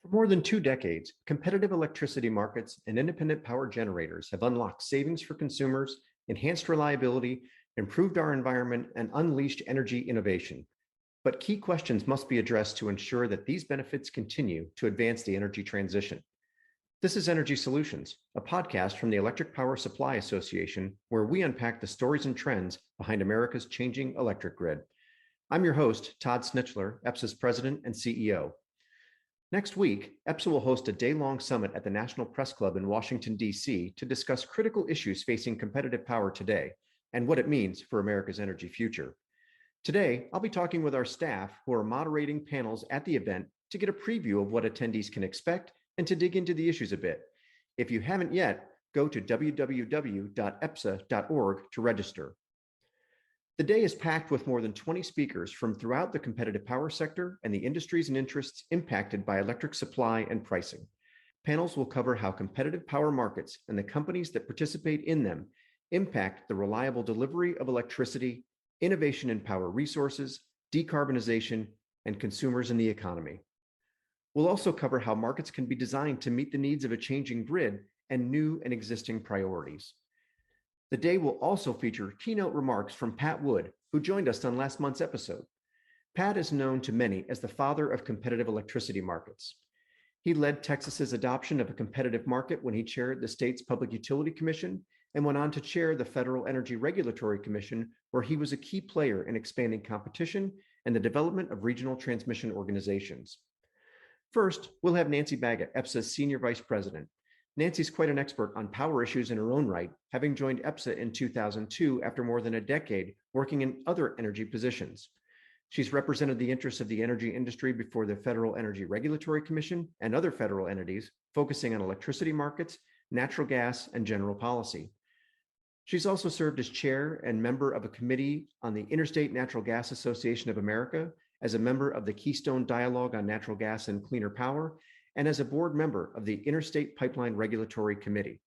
For more than 2 decades, competitive electricity markets and independent power generators have unlocked savings for consumers, enhanced reliability, improved our environment, and unleashed energy innovation. But key questions must be addressed to ensure that these benefits continue to advance the energy transition. This is Energy Solutions, a podcast from the Electric Power Supply Association, where we unpack the stories and trends behind America's changing electric grid. I'm your host, Todd Snitchler, EPSA's president and CEO. Next week, EPSA will host a day-long summit at the National Press Club in Washington, D.C. to discuss critical issues facing competitive power today and what it means for America's energy future. Today, I'll be talking with our staff who are moderating panels at the event to get a preview of what attendees can expect and to dig into the issues a bit. If you haven't yet, go to www.epsa.org to register. The day is packed with more than 20 speakers from throughout the competitive power sector and the industries and interests impacted by electric supply and pricing. Panels will cover how competitive power markets and the companies that participate in them impact the reliable delivery of electricity, innovation in power resources, decarbonization, and consumers in the economy. We'll also cover how markets can be designed to meet the needs of a changing grid and new and existing priorities. The day will also feature keynote remarks from Pat Wood, who joined us on last month's episode. Pat is known to many as the father of competitive electricity markets. He led Texas's adoption of a competitive market when he chaired the state's Public Utility Commission and went on to chair the Federal Energy Regulatory Commission, where he was a key player in expanding competition and the development of regional transmission organizations. First, we'll have Nancy Baggett, EPSA's Senior Vice President. Nancy's quite an expert on power issues in her own right, having joined EPSA in 2002 after more than a decade working in other energy positions. She's represented the interests of the energy industry before the Federal Energy Regulatory Commission and other federal entities, focusing on electricity markets, natural gas, and general policy. She's also served as chair and member of a committee on the Interstate Natural Gas Association of America, as a member of the Keystone Dialogue on Natural Gas and Cleaner Power, and as a board member of the Interstate Pipeline Regulatory Committee.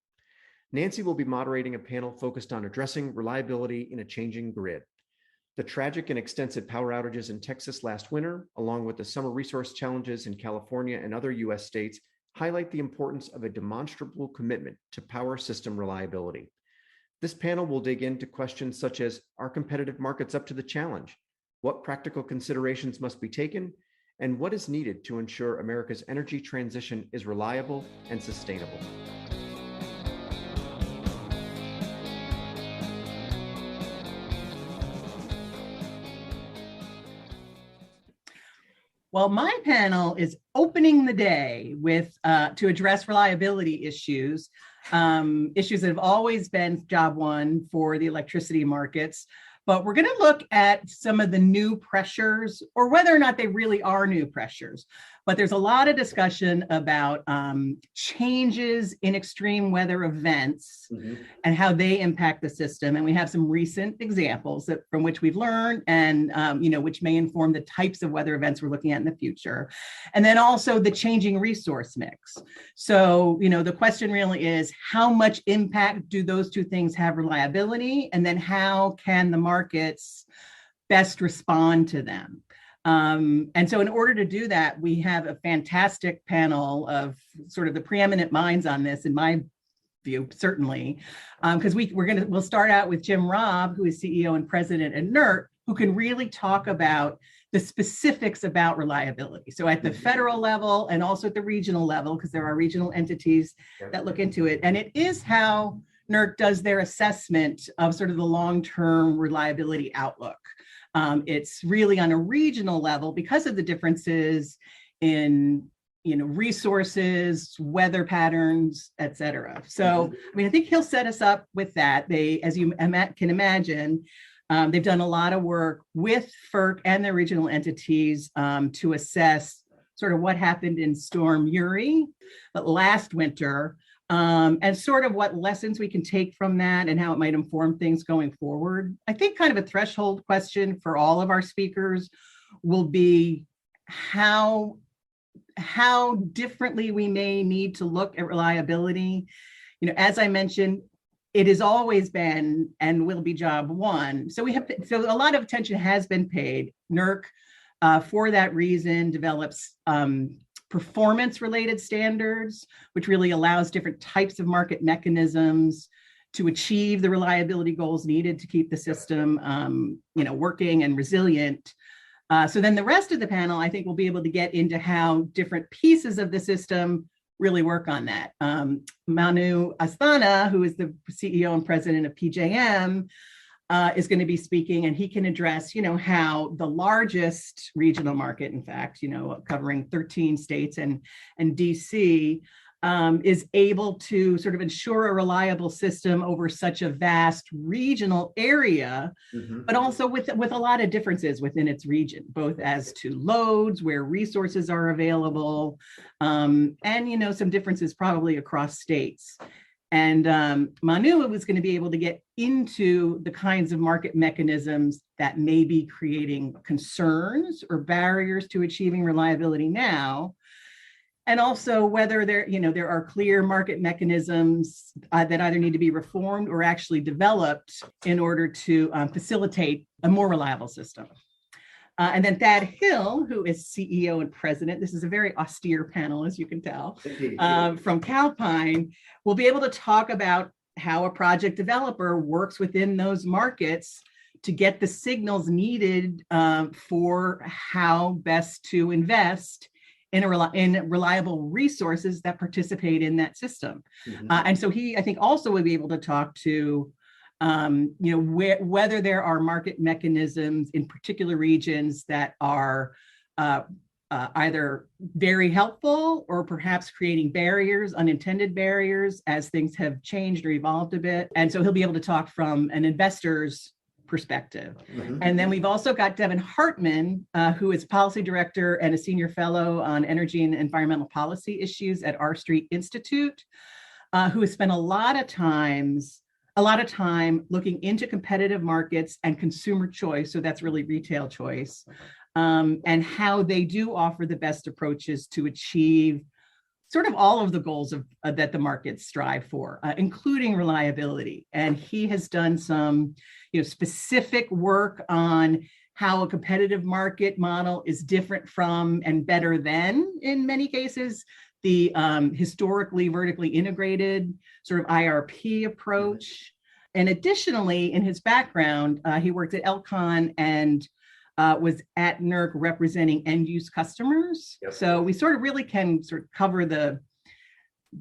Nancy will be moderating a panel focused on addressing reliability in a changing grid. The tragic and extensive power outages in Texas last winter, along with the summer resource challenges in California and other US states, highlight the importance of a demonstrable commitment to power system reliability. This panel will dig into questions such as, are competitive markets up to the challenge? What practical considerations must be taken? And what is needed to ensure America's energy transition is reliable and sustainable? Well, my panel is opening the day with to address reliability issues, issues that have always been job one for the electricity markets. But we're going to look at some of the new pressures, or whether or not they really are new pressures. But there's a lot of discussion about changes in extreme weather events and how they impact the system. And we have some recent examples from which we've learned and which may inform the types of weather events we're looking at in the future. And then also the changing resource mix. So, the question really is, how much impact do those two things have reliability? And then how can the markets best respond to them? And so in order to do that, we have a fantastic panel of sort of the preeminent minds on this, in my view, certainly, because we'll start out with Jim Robb, who is CEO and president at NERC, who can really talk about the specifics about reliability. So at the federal level and also at the regional level, because there are regional entities that look into it. And it is how NERC does their assessment of sort of the long-term reliability outlook. It's really on a regional level because of the differences in resources, weather patterns, et cetera. So, I think he'll set us up with that. They, as you can imagine, they've done a lot of work with FERC and their regional entities to assess sort of what happened in Storm Uri last winter, and sort of what lessons we can take from that and how it might inform things going forward. I think kind of a threshold question for all of our speakers will be how differently we may need to look at reliability. As I mentioned, it has always been and will be job one. So a lot of attention has been paid. NERC, for that reason, develops performance-related standards, which really allows different types of market mechanisms to achieve the reliability goals needed to keep the system, working and resilient. So then the rest of the panel, I think, will be able to get into how different pieces of the system really work on that. Manu Asthana, who is the CEO and president of PJM, is going to be speaking, and he can address, how the largest regional market, in fact, covering 13 states and DC, is able to sort of ensure a reliable system over such a vast regional area, but also with a lot of differences within its region, both as to loads, where resources are available, and, some differences probably across states. And Manu was going to be able to get into the kinds of market mechanisms that may be creating concerns or barriers to achieving reliability now, and also whether there are clear market mechanisms that either need to be reformed or actually developed in order to facilitate a more reliable system. And then Thad Hill, who is CEO and president, this is a very austere panel, as you can tell, from Calpine, will be able to talk about how a project developer works within those markets to get the signals needed for how best to invest in reliable resources that participate in that system. And so he, I think, also will be able to talk to whether there are market mechanisms in particular regions that are either very helpful or perhaps creating barriers, unintended barriers, as things have changed or evolved a bit. And so he'll be able to talk from an investor's perspective. And then we've also got Devin Hartman, who is policy director and a senior fellow on energy and environmental policy issues at R Street Institute, who has spent a lot of time looking into competitive markets and consumer choice. So that's really retail choice, and how they do offer the best approaches to achieve sort of all of the goals that the markets strive for, including reliability. And he has done some, specific work on how a competitive market model is different from and better than, in many cases, the historically vertically integrated sort of IRP approach. And additionally, in his background, he worked at Elcon and was at NERC representing end-use customers. Yep. So we sort of really can sort of cover the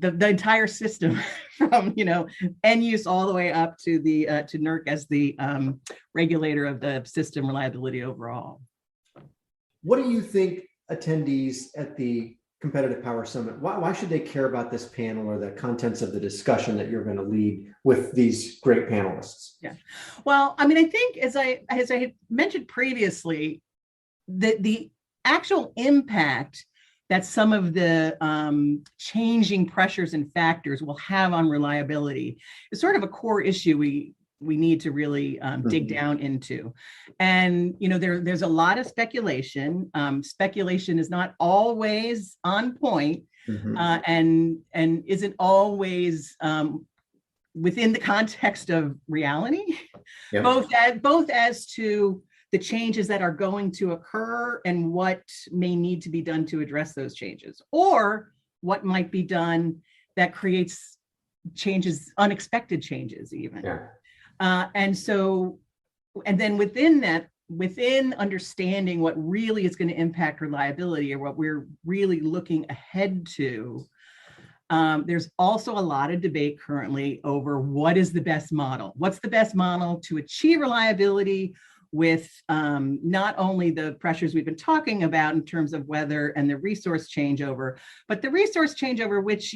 entire system from end use all the way up to the to NERC as the regulator of the system reliability overall. What do you think attendees at the Competitive Power Summit, why should they care about this panel or the contents of the discussion that you're going to lead with these great panelists? Yeah, well, I mean, I think as I had mentioned previously, the actual impact that some of the changing pressures and factors will have on reliability is sort of a core issue we need to really dig down into. And, there's a lot of speculation. Speculation is not always on point, and isn't always within the context of reality, both as to the changes that are going to occur and what may need to be done to address those changes, or what might be done that creates changes, unexpected changes even. And then within understanding what really is going to impact reliability, or what we're really looking ahead to, there's also a lot of debate currently over what is the best model. What's the best model to achieve reliability with not only the pressures we've been talking about in terms of weather and the resource changeover, but the resource changeover, which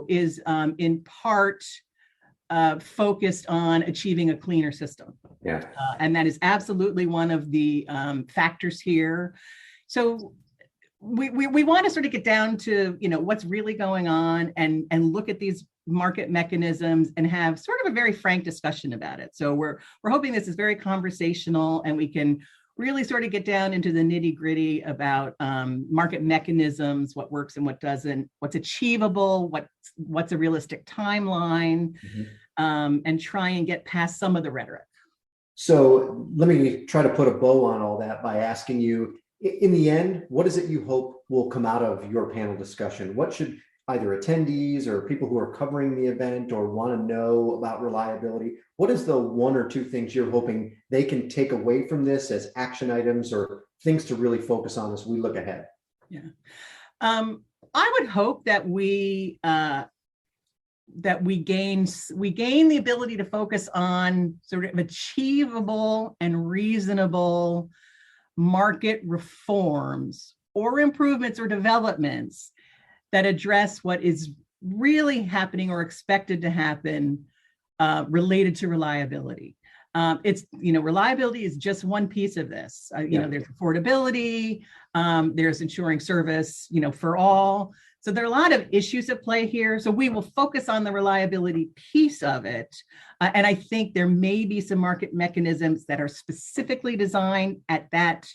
is in part focused on achieving a cleaner system. And that is absolutely one of the factors here. So we want to sort of get down to what's really going on and look at these market mechanisms and have sort of a very frank discussion about it. So we're hoping this is very conversational, and we can really sort of get down into the nitty-gritty about market mechanisms, what works and what doesn't, what's achievable, what's a realistic timeline, and try and get past some of the rhetoric. So let me try to put a bow on all that by asking you, in the end, what is it you hope will come out of your panel discussion? What should either attendees or people who are covering the event or want to know about reliability, what is the one or two things you're hoping they can take away from this as action items or things to really focus on as we look ahead? Yeah. I would hope that we gain the ability to focus on sort of achievable and reasonable market reforms or improvements or developments that address what is really happening or expected to happen related to reliability. Reliability is just one piece of this. There's affordability, there's ensuring service, for all. So there are a lot of issues at play here. So we will focus on the reliability piece of it. And I think there may be some market mechanisms that are specifically designed at that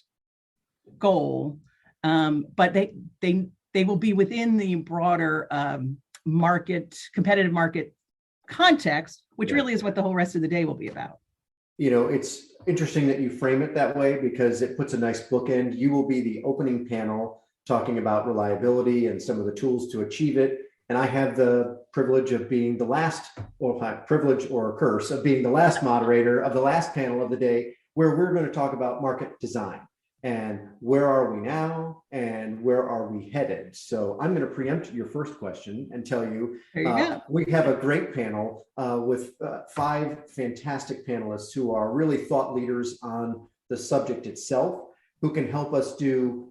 goal, but they will be within the broader competitive market context, which really is what the whole rest of the day will be about. It's interesting that you frame it that way because it puts a nice bookend. You will be the opening panel talking about reliability and some of the tools to achieve it. And I have the privilege of being the last, or privilege or curse of being the last moderator of the last panel of the day, where we're going to talk about market design and where are we now and where are we headed. So I'm going to preempt your first question and tell you, we have a great panel with 5 fantastic panelists who are really thought leaders on the subject itself, who can help us do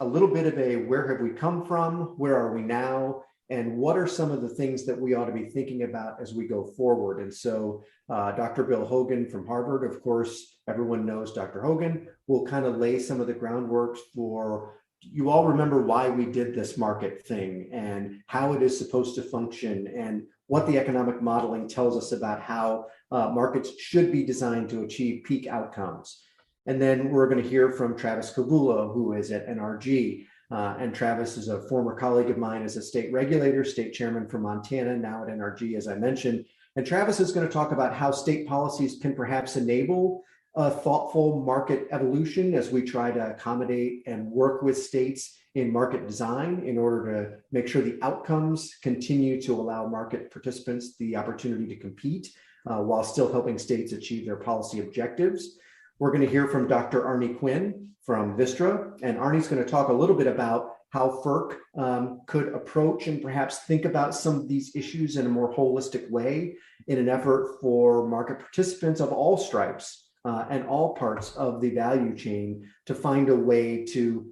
a little bit of a where have we come from, where are we now, and what are some of the things that we ought to be thinking about as we go forward. And so Dr. Bill Hogan from Harvard, of course, everyone knows Dr. Hogan, will kind of lay some of the groundwork for, you all remember why we did this market thing and how it is supposed to function and what the economic modeling tells us about how markets should be designed to achieve peak outcomes. And then we're going to hear from Travis Kavula, who is at NRG. And Travis is a former colleague of mine as a state regulator, state chairman for Montana, now at NRG, as I mentioned. And Travis is going to talk about how state policies can perhaps enable a thoughtful market evolution as we try to accommodate and work with states in market design in order to make sure the outcomes continue to allow market participants the opportunity to compete while still helping states achieve their policy objectives. We're going to hear from Dr. Arnie Quinn from Vistra, and Arnie's going to talk a little bit about how FERC could approach and perhaps think about some of these issues in a more holistic way in an effort for market participants of all stripes and all parts of the value chain to find a way to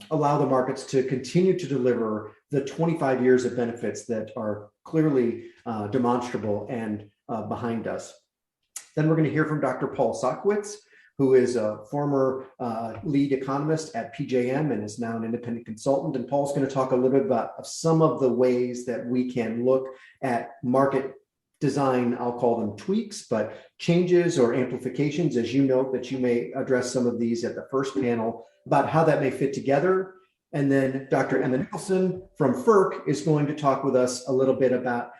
allow the markets to continue to deliver the 25 years of benefits that are clearly demonstrable and behind us. Then we're going to hear from Dr. Paul Sockwitz, who is a former lead economist at PJM and is now an independent consultant. And Paul's going to talk a little bit about some of the ways that we can look at market design, I'll call them tweaks, but changes or amplifications, as you note, that you may address some of these at the first panel about how that may fit together. And then Dr. Emma Nicholson from FERC is going to talk with us a little bit about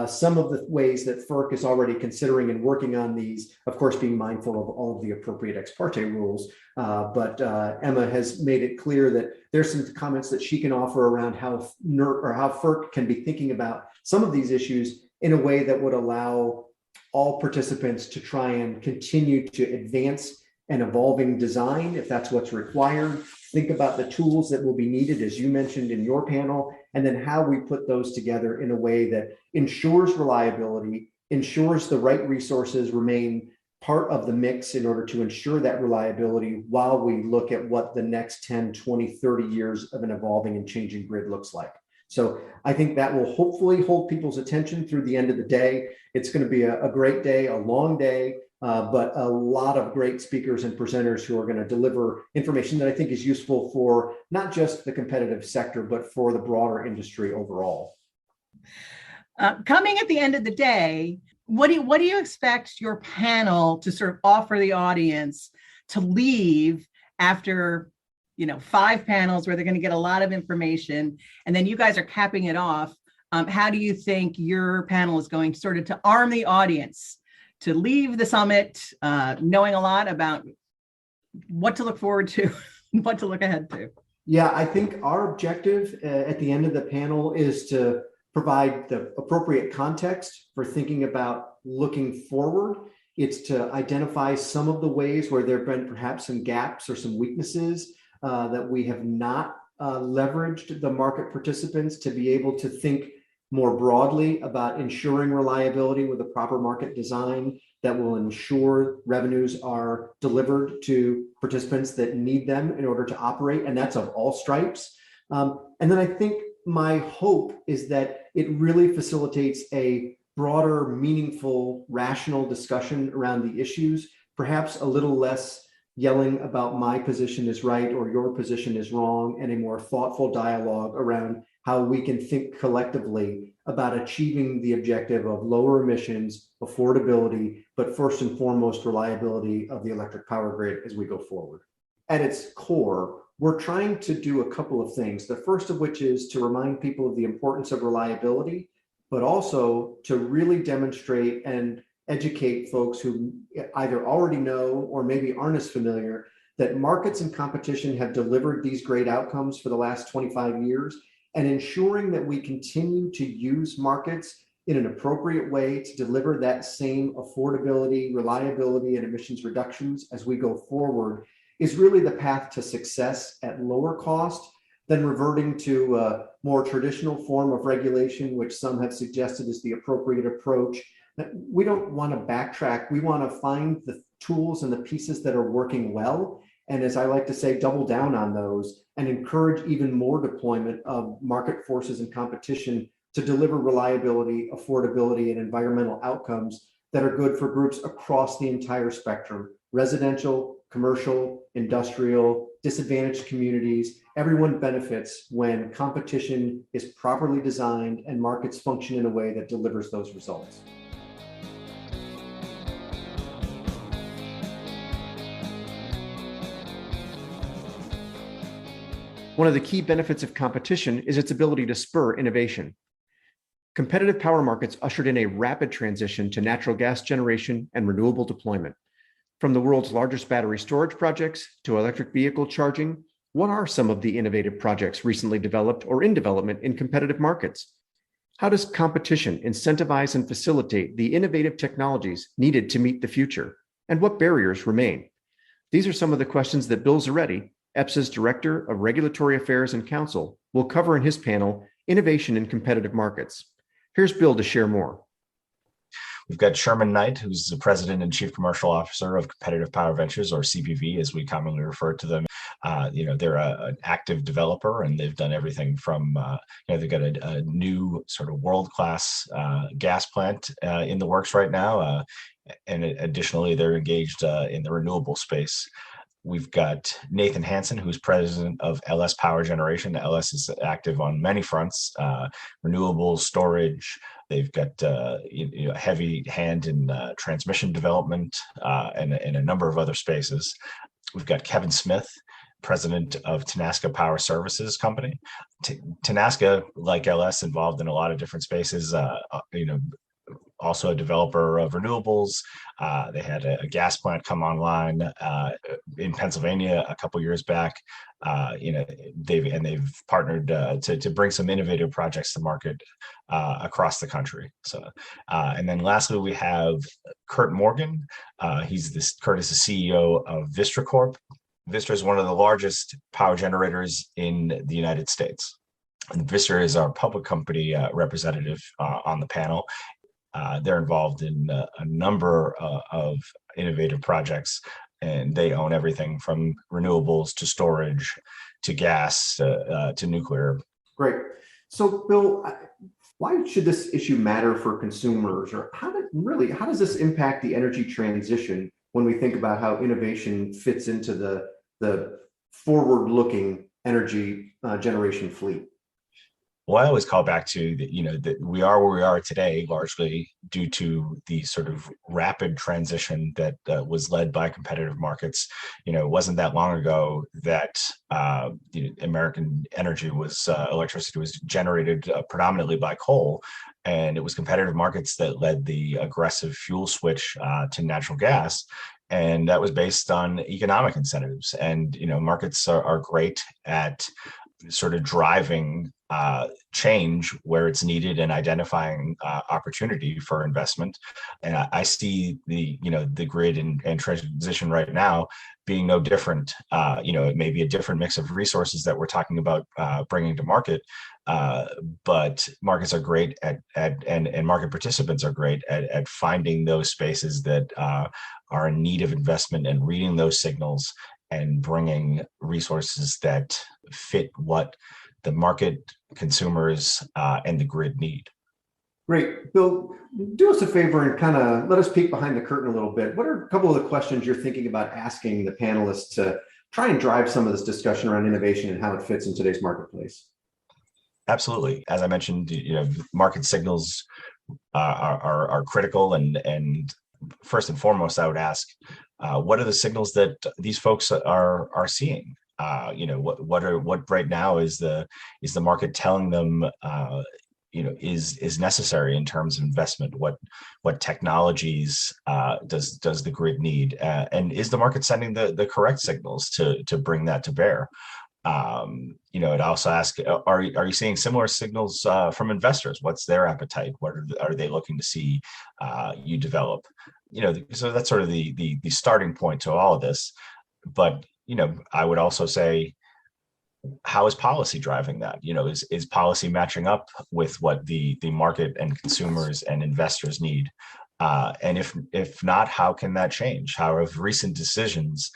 some of the ways that FERC is already considering and working on these, of course, being mindful of all of the appropriate ex parte rules. But Emma has made it clear that there's some comments that she can offer around how FERC can be thinking about some of these issues in a way that would allow all participants to try and continue to advance an evolving design, if that's what's required. Think about the tools that will be needed, as you mentioned in your panel, and then how we put those together in a way that ensures reliability, ensures the right resources remain part of the mix in order to ensure that reliability while we look at what the next 10, 20, 30 years of an evolving and changing grid looks like. So I think that will hopefully hold people's attention through the end of the day. It's going to be a great day, a long day, but a lot of great speakers and presenters who are going to deliver information that I think is useful for not just the competitive sector, but for the broader industry overall. Coming at the end of the day, what do you expect your panel to sort of offer the audience to leave after 5 panels where they're going to get a lot of information, and then you guys are capping it off? How do you think your panel is going sort of to arm the audience to leave the summit knowing a lot about what to look forward to what to look ahead to. Yeah, I think our objective at the end of the panel is to provide the appropriate context for thinking about looking forward. It's to identify some of the ways where there have been perhaps some gaps or some weaknesses that we have not leveraged the market participants to be able to think more broadly about ensuring reliability with a proper market design that will ensure revenues are delivered to participants that need them in order to operate, and that's of all stripes. And then I think my hope is that it really facilitates a broader, meaningful, rational discussion around the issues, perhaps a little less yelling about my position is right or your position is wrong, and a more thoughtful dialogue around how we can think collectively about achieving the objective of lower emissions, affordability, but first and foremost, reliability of the electric power grid as we go forward. At its core, we're trying to do a couple of things. The first of which is to remind people of the importance of reliability, but also to really demonstrate and educate folks who either already know or maybe aren't as familiar that markets and competition have delivered these great outcomes for the last 25 years, and ensuring that we continue to use markets in an appropriate way to deliver that same affordability, reliability, and emissions reductions as we go forward is really the path to success at lower cost than reverting to a more traditional form of regulation, which some have suggested is the appropriate approach. We don't want to backtrack. We want to find the tools and the pieces that are working well. And as I like to say, double down on those and encourage even more deployment of market forces and competition to deliver reliability, affordability, and environmental outcomes that are good for groups across the entire spectrum: residential, commercial, industrial, disadvantaged communities. Everyone benefits when competition is properly designed and markets function in a way that delivers those results. One of the key benefits of competition is its ability to spur innovation. Competitive power markets ushered in a rapid transition to natural gas generation and renewable deployment. From the world's largest battery storage projects to electric vehicle charging, what are some of the innovative projects recently developed or in development in competitive markets? How does competition incentivize and facilitate the innovative technologies needed to meet the future? And what barriers remain? These are some of the questions that Bill Zaretti, EPSA's Director of Regulatory Affairs and Counsel, will cover in his panel, Innovation in Competitive Markets. Here's Bill to share more. We've got Sherman Knight, who's the President and Chief Commercial Officer of Competitive Power Ventures, or CPV, as we commonly refer to them. They're an active developer, and they've done everything from, they've got a new sort of world-class gas plant in the works right now. And additionally, they're engaged in the renewable space. We've got Nathan Hansen, who's president of LS Power Generation. LS is active on many fronts: renewables, storage. They've got a heavy hand in transmission development and a number of other spaces. We've got Kevin Smith, president of Tenaska Power Services Company. Tenaska, like LS, involved in a lot of different spaces. Also a developer of renewables. They had a gas plant come online in Pennsylvania a couple years back. They've partnered to bring some innovative projects to market across the country. So, and then lastly, we have Kurt Morgan. Kurt is the CEO of Vistra Corp. Vistra is one of the largest power generators in the United States. And Vistra is our public company representative on the panel. They're involved in a number of innovative projects, and they own everything from renewables to storage to gas to nuclear. Great. So, Bill, why should this issue matter for consumers, or how does this impact the energy transition when we think about how innovation fits into the forward-looking energy generation fleet? Well, I always call back to that we are where we are today, largely due to the sort of rapid transition that was led by competitive markets. It wasn't that long ago that American electricity was generated predominantly by coal, and it was competitive markets that led the aggressive fuel switch to natural gas. And that was based on economic incentives. And, markets are great at sort of driving change where it's needed and identifying opportunity for investment. And I see the grid and transition right now being no different. It may be a different mix of resources that we're talking about bringing to market, but markets are great and market participants are great at finding those spaces that are in need of investment and reading those signals and bringing resources that fit what the market, consumers, and the grid need. Great. Bill, do us a favor and kind of let us peek behind the curtain a little bit. What are a couple of the questions you're thinking about asking the panelists to try and drive some of this discussion around innovation and how it fits in today's marketplace? Absolutely. As I mentioned, market signals are critical, and first and foremost, I would ask, what are the signals that these folks are seeing? What right now is the market telling them is necessary in terms of investment? What technologies does the grid need? And is the market sending the correct signals to bring that to bear? I'd also ask, are you seeing similar signals from investors? What's their appetite? What are they looking to see you develop? So that's sort of the starting point to all of this. But I would also say, how is policy driving that? Is policy matching up with what the market and consumers and investors need? And if not, how can that change? How have recent decisions,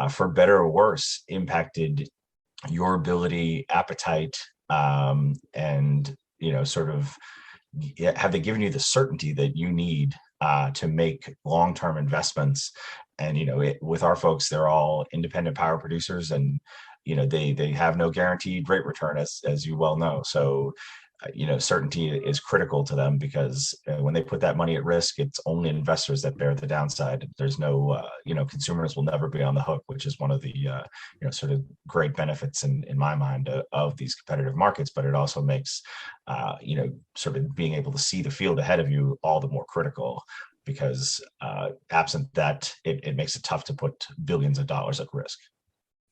for better or worse, impacted your ability, appetite, and sort of have they given you the certainty that you need to make long-term investments? And with our folks, they're all independent power producers, and they have no guaranteed rate return, as you well know. So certainty is critical to them, because when they put that money at risk, it's only investors that bear the downside. There's no consumers will never be on the hook, which is one of the sort of great benefits in my mind of these competitive markets. But it also makes sort of being able to see the field ahead of you all the more critical, because absent that, it makes it tough to put billions of dollars at risk.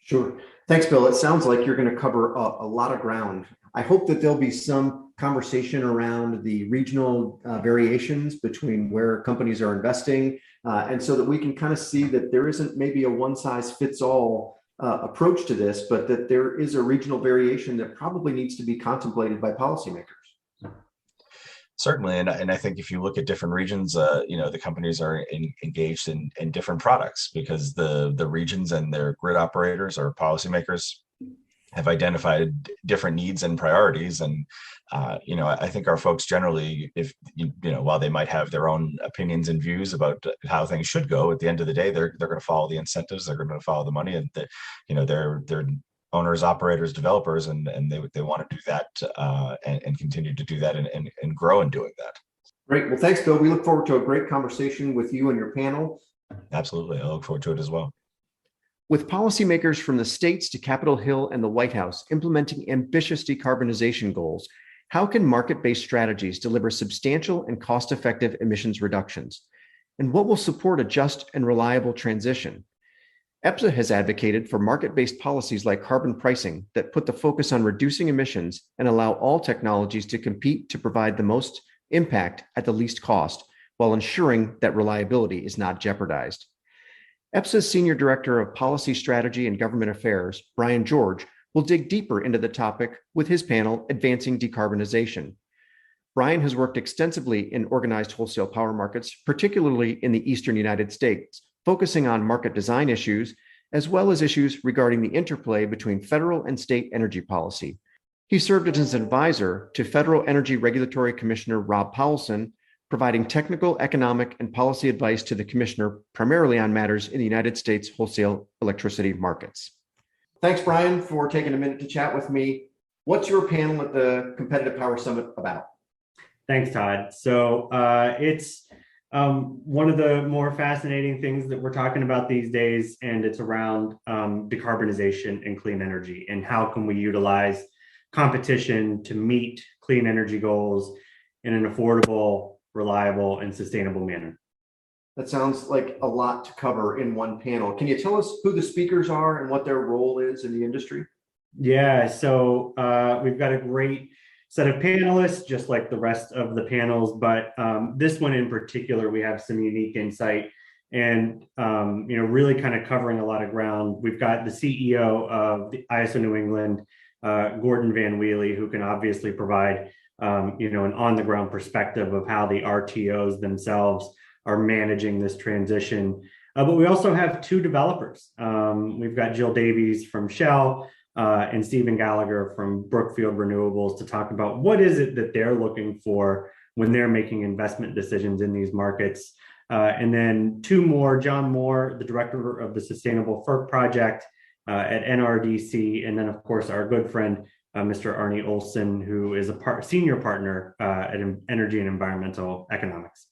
Sure. Thanks, Bill. It sounds like you're going to cover a lot of ground. I hope that there'll be some conversation around the regional variations between where companies are investing, and so that we can kind of see that there isn't maybe a one-size-fits-all approach to this, but that there is a regional variation that probably needs to be contemplated by policymakers. Certainly, and I think if you look at different regions, the companies are engaged in different products, because the regions and their grid operators or policymakers have identified different needs and priorities. And I think our folks generally, if while they might have their own opinions and views about how things should go, at the end of the day, they're going to follow the incentives, they're going to follow the money, and they're owners, operators, developers, and they want to do that and continue to do that and grow in doing that. Great. Well, thanks, Bill. We look forward to a great conversation with you and your panel. Absolutely. I look forward to it as well. With policymakers from the states to Capitol Hill and the White House implementing ambitious decarbonization goals, how can market-based strategies deliver substantial and cost-effective emissions reductions? And what will support a just and reliable transition? EPSA has advocated for market-based policies like carbon pricing that put the focus on reducing emissions and allow all technologies to compete to provide the most impact at the least cost, while ensuring that reliability is not jeopardized. EPSA's Senior Director of Policy Strategy and Government Affairs, Brian George, will dig deeper into the topic with his panel, Advancing Decarbonization. Brian has worked extensively in organized wholesale power markets, particularly in the eastern United States, focusing on market design issues, as well as issues regarding the interplay between federal and state energy policy. He served as an advisor to Federal Energy Regulatory Commissioner Rob Powelson, providing technical, economic, and policy advice to the commissioner, primarily on matters in the United States wholesale electricity markets. Thanks, Brian, for taking a minute to chat with me. What's your panel at the Competitive Power Summit about? Thanks, Todd. So it's one of the more fascinating things that we're talking about these days, and it's around decarbonization and clean energy, and how can we utilize competition to meet clean energy goals in an affordable, reliable, and sustainable manner. That sounds like a lot to cover in one panel. Can you tell us who the speakers are and what their role is in the industry? Yeah, so we've got a great set of panelists, just like the rest of the panels, but this one in particular, we have some unique insight and really kind of covering a lot of ground. We've got the CEO of the ISO New England, Gordon Van Wheely, who can obviously provide an on-the-ground perspective of how the RTOs themselves are managing this transition. But we also have two developers. We've got Jill Davies from Shell and Stephen Gallagher from Brookfield Renewables to talk about what is it that they're looking for when they're making investment decisions in these markets. And then two more, John Moore, the director of the Sustainable FERC Project at NRDC, and then of course our good friend, Mr. Arnie Olson, who is a senior partner at Energy and Environmental Economics.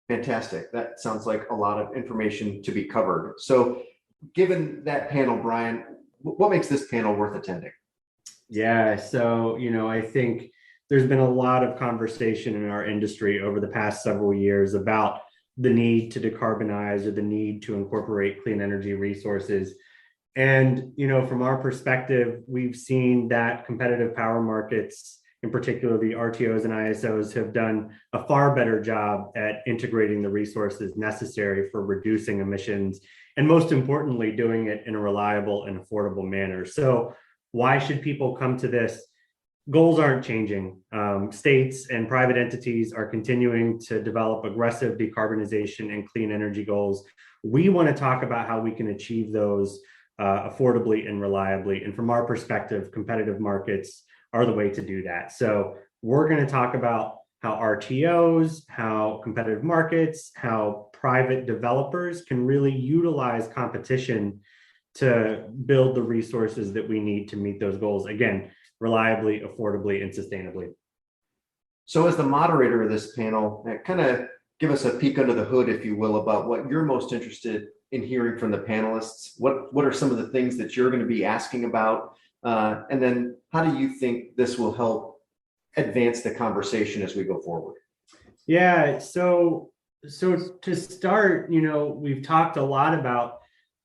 Fantastic. That sounds like a lot of information to be covered. So given that panel, Brian, what makes this panel worth attending? Yeah, so, I think there's been a lot of conversation in our industry over the past several years about the need to decarbonize or the need to incorporate clean energy resources. And, from our perspective, we've seen that competitive power markets, in particular the RTOs and ISOs, have done a far better job at integrating the resources necessary for reducing emissions, and most importantly, doing it in a reliable and affordable manner. So why should people come to this? Goals aren't changing. States and private entities are continuing to develop aggressive decarbonization and clean energy goals. We want to talk about how we can achieve those affordably and reliably. And from our perspective, competitive markets are the way to do that. So we're going to talk about how RTOs, how competitive markets, how private developers can really utilize competition to build the resources that we need to meet those goals. Again, reliably, affordably, and sustainably. So as the moderator of this panel, kind of give us a peek under the hood, if you will, about what you're most interested in hearing from the panelists. What are some of the things that you're going to be asking about? And then how do you think this will help advance the conversation as we go forward? Yeah, so to start, we've talked a lot about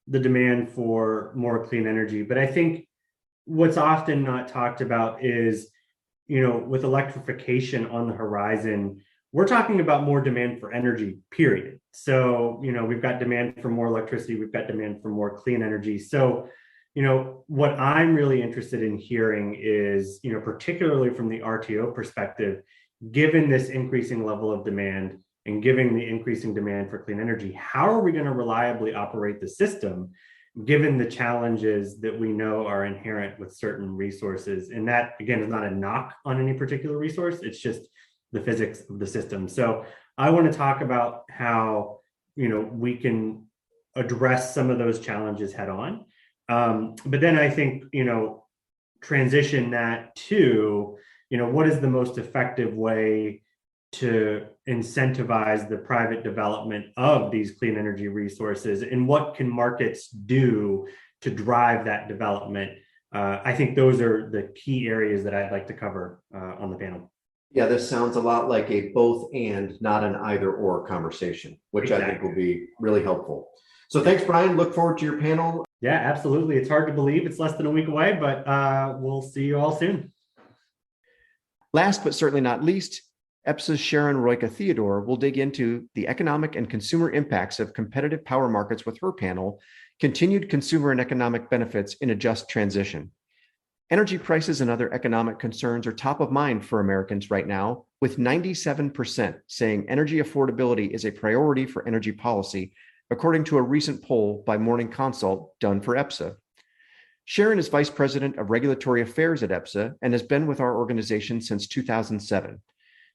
the demand for more clean energy, but I think what's often not talked about is, with electrification on the horizon, we're talking about more demand for energy, period. So, we've got demand for more electricity, we've got demand for more clean energy. So, what I'm really interested in hearing is, particularly from the RTO perspective, given this increasing level of demand and given the increasing demand for clean energy, how are we going to reliably operate the system, given the challenges that we know are inherent with certain resources? And that, again, is not a knock on any particular resource. It's just the physics of the system. So I want to talk about how, we can address some of those challenges head on. But then I think, transition that to, what is the most effective way to incentivize the private development of these clean energy resources, and what can markets do to drive that development? I think those are the key areas that I'd like to cover on the panel. Yeah, this sounds a lot like a both and, not an either or conversation, which exactly. I think will be really helpful. So thanks, Brian. Look forward to your panel. Yeah, absolutely. It's hard to believe it's less than a week away, but we'll see you all soon. Last but certainly not least, EPSA's Sharon Royka-Theodore will dig into the economic and consumer impacts of competitive power markets with her panel, Continued Consumer and Economic Benefits in a Just Transition. Energy prices and other economic concerns are top of mind for Americans right now, with 97% saying energy affordability is a priority for energy policy, according to a recent poll by Morning Consult done for EPSA. Sharon is Vice President of Regulatory Affairs at EPSA and has been with our organization since 2007.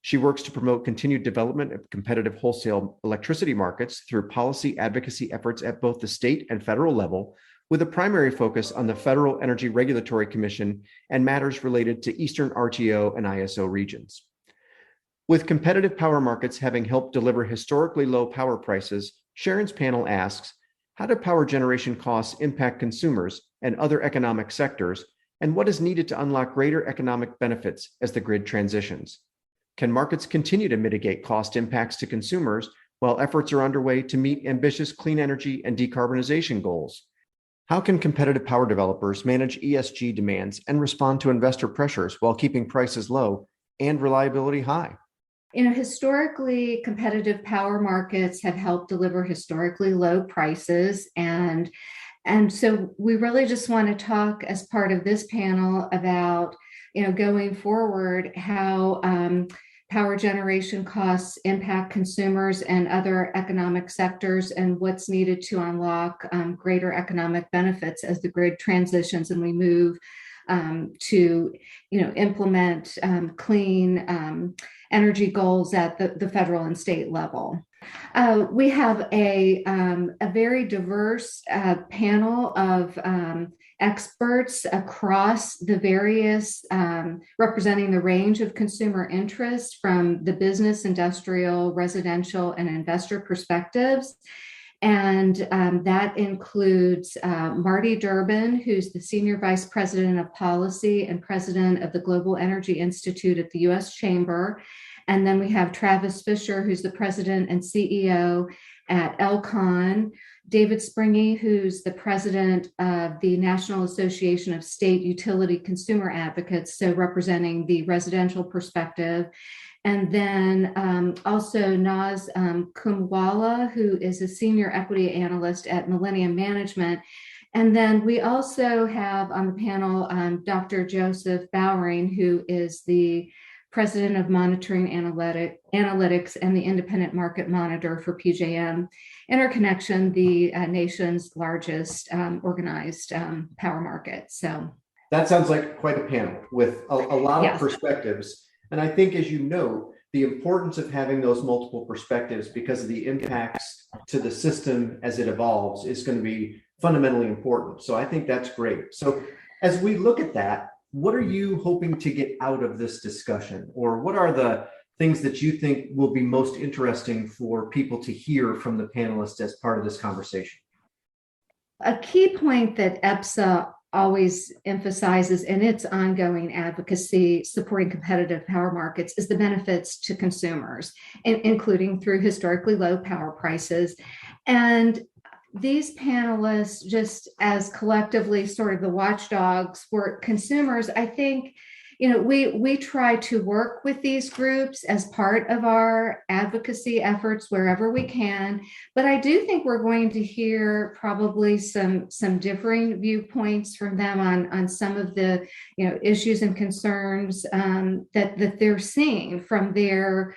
She works to promote continued development of competitive wholesale electricity markets through policy advocacy efforts at both the state and federal level, with a primary focus on the Federal Energy Regulatory Commission and matters related to Eastern RTO and ISO regions. With competitive power markets having helped deliver historically low power prices, Sharon's panel asks, how do power generation costs impact consumers and other economic sectors, and what is needed to unlock greater economic benefits as the grid transitions? Can markets continue to mitigate cost impacts to consumers while efforts are underway to meet ambitious clean energy and decarbonization goals. How can competitive power developers manage ESG demands and respond to investor pressures while keeping prices low and reliability high? Historically, competitive power markets have helped deliver historically low prices. And so we really just want to talk as part of this panel about, going forward, how power generation costs impact consumers and other economic sectors, and what's needed to unlock greater economic benefits as the grid transitions and we move to implement clean energy goals at the federal and state level. We have a very diverse panel of experts across the various, representing the range of consumer interests from the business, industrial, residential, and investor perspectives. And that includes Marty Durbin, who's the Senior Vice President of Policy and President of the Global Energy Institute at the U.S. Chamber. And then we have Travis Fisher, who's the President and CEO at ELCON. David Springy, who's the President of the National Association of State Utility Consumer Advocates, so representing the residential perspective. And then also Naz Kumwala, who is a senior equity analyst at Millennium Management. And then we also have on the panel Dr. Joseph Bowering, who is the President of Monitoring Analytics and the Independent Market Monitor for PJM Interconnection, the nation's largest organized power market. So that sounds like quite a panel with a lot of Yes. perspectives. And I think, as you know, the importance of having those multiple perspectives because of the impacts to the system as it evolves is going to be fundamentally important. So I think that's great. So as we look at that, what are you hoping to get out of this discussion? Or what are the things that you think will be most interesting for people to hear from the panelists as part of this conversation? A key point that EPSA always emphasizes in its ongoing advocacy supporting competitive power markets is the benefits to consumers, including through historically low power prices. And these panelists, just as collectively sort of the watchdogs for consumers, I think, we try to work with these groups as part of our advocacy efforts wherever we can. But I do think we're going to hear probably some differing viewpoints from them on some of the issues and concerns that they're seeing from their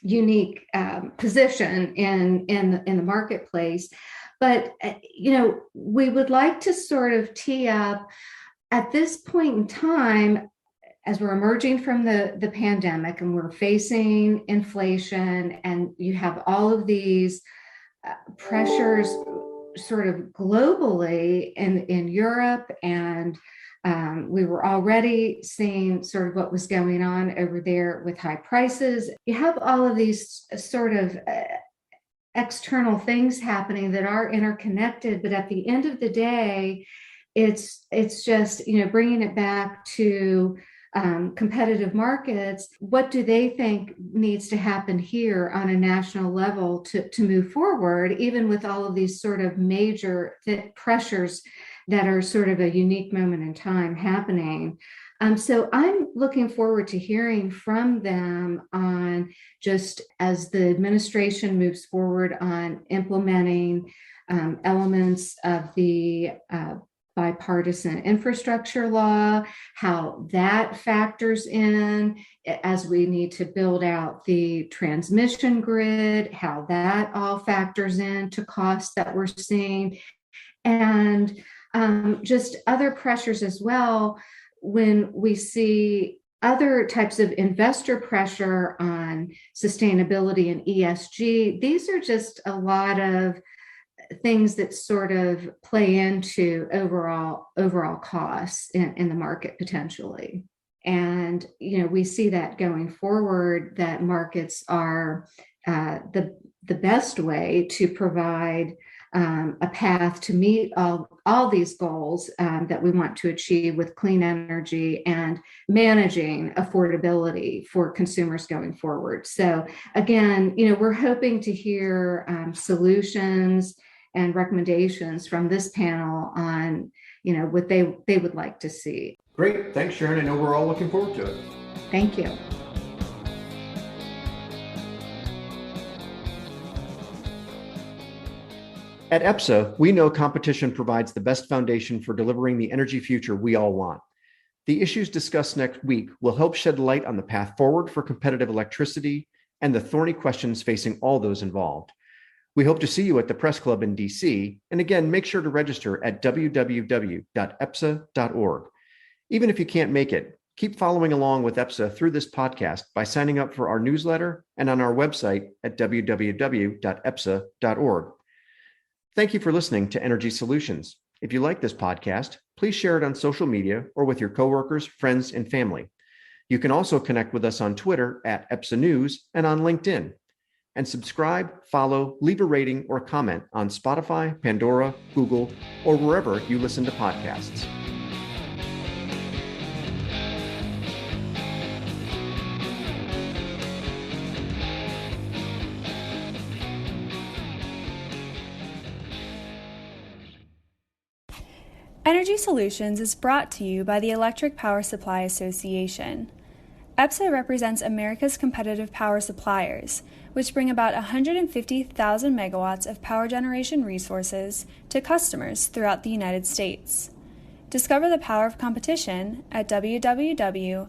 unique position in the marketplace. But we would like to sort of tee up at this point in time, as we're emerging from the pandemic and we're facing inflation, and you have all of these pressures sort of globally in Europe, and we were already seeing sort of what was going on over there with high prices. You have all of these sort of external things happening that are interconnected, but at the end of the day, it's just bringing it back to competitive markets. What do they think needs to happen here on a national level to move forward, even with all of these sort of major pressures that are sort of a unique moment in time happening? So I'm looking forward to hearing from them on, just as the administration moves forward on implementing elements of the bipartisan infrastructure law, how that factors in as we need to build out the transmission grid, how that all factors in to costs that we're seeing, and just other pressures as well when we see other types of investor pressure on sustainability and ESG. These are just a lot of things that sort of play into overall costs in the market potentially. And we see that going forward, that markets are the best way to provide a path to meet all these goals that we want to achieve with clean energy and managing affordability for consumers going forward. So again, we're hoping to hear solutions and recommendations from this panel on, what they would like to see. Great. Thanks, Sharon. I know we're all looking forward to it. Thank you. At EPSA, we know competition provides the best foundation for delivering the energy future we all want. The issues discussed next week will help shed light on the path forward for competitive electricity and the thorny questions facing all those involved. We hope to see you at the Press Club in DC, and again, make sure to register at www.epsa.org. Even if you can't make it, keep following along with EPSA through this podcast by signing up for our newsletter and on our website at www.epsa.org. Thank you for listening to Energy Solutions. If you like this podcast, please share it on social media or with your coworkers, friends, and family. You can also connect with us on Twitter at EPSA News and on LinkedIn. And subscribe, follow, leave a rating, or comment on Spotify, Pandora, Google, or wherever you listen to podcasts. Energy Solutions is brought to you by the Electric Power Supply Association. EPSA represents America's competitive power suppliers, which bring about 150,000 megawatts of power generation resources to customers throughout the United States. Discover the power of competition at www.epsa.org.